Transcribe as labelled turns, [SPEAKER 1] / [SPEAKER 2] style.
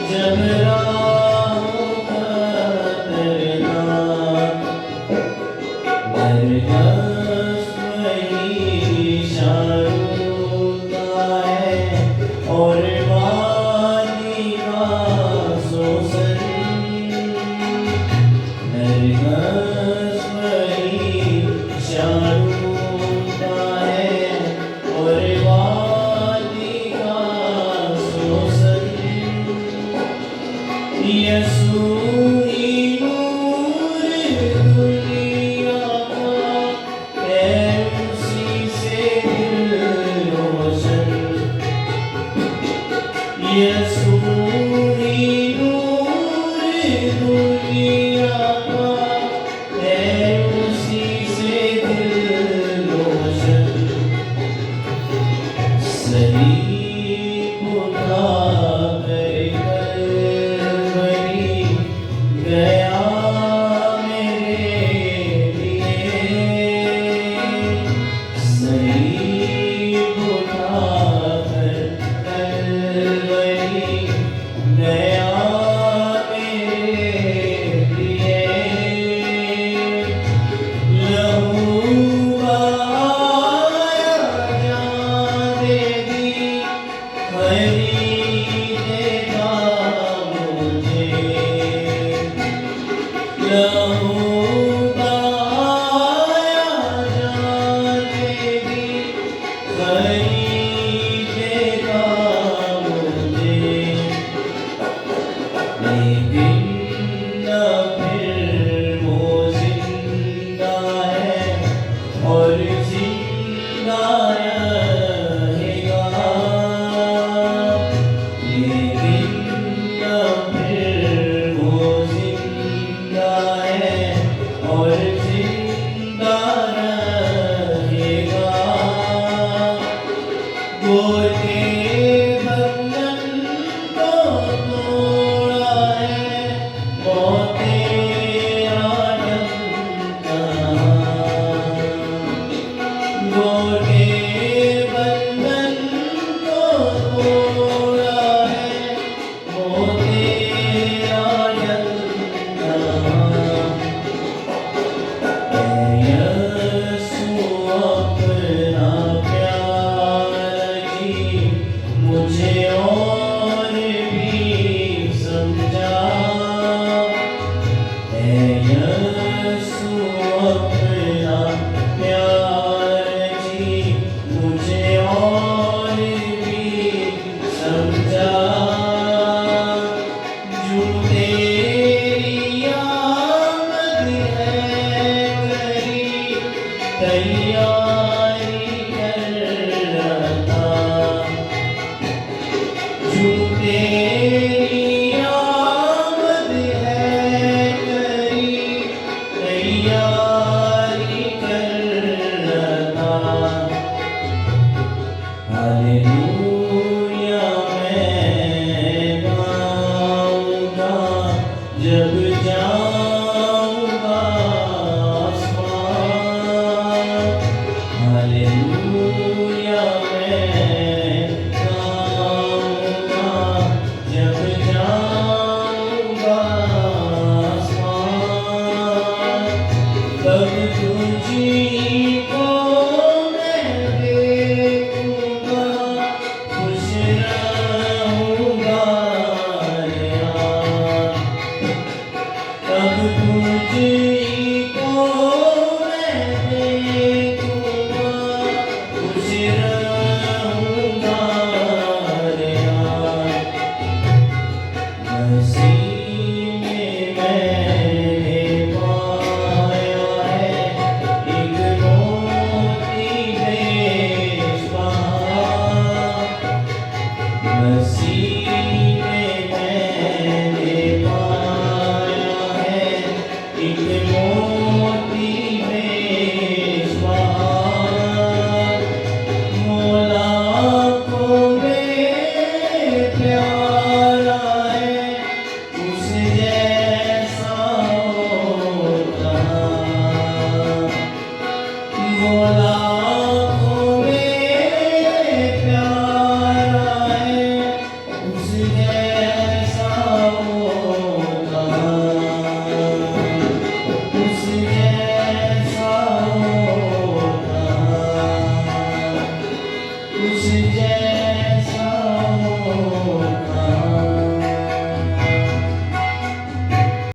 [SPEAKER 1] जब राहों का तरना बरगस वही शारों का है और वादी का सोसन बरगस वही शारों का है और वादी का सोसन यसू ही नूर दुनिया का है उसी से दिल रोशन यसू ही नूर दुनिया का है उसी से दिल रोशन सलीब उठा कर कलवरी गया मेरे लिए सलीब उठा कर कलवरी गया मेरे लिए लहू बहाया जान देगी खरीदेगा मुझे लहू बहाया जान देगी खरीदेगा मुझे लेकिन न फिर वो जिंदा है और जिंदा रहेगा लेकिन न फिर वो जिंदा है और जिंदा रहेगा गोटे बंधन को तोड़ा है मोते आनंद गोटे बंधन को तोड़ा है मोते आनंद यसू अपना प्यार जी मुझे और भी समझा यसू अपना प्यार जी मुझे और भी समझा जो तेरी आमद है करी तैयारी कर रहा जो तेरी आमद है करी तैयारी कर रहा हालेलुया मैं गाऊंगा जब जाऊंगा आसमान हालेलुया मैं गाऊंगा जब जाऊंगा आसमान तब तुझी को मैं देखूंगा खुश रहूंगा यार तब तुझी को मैं देखूंगा खुश रहूंगा यार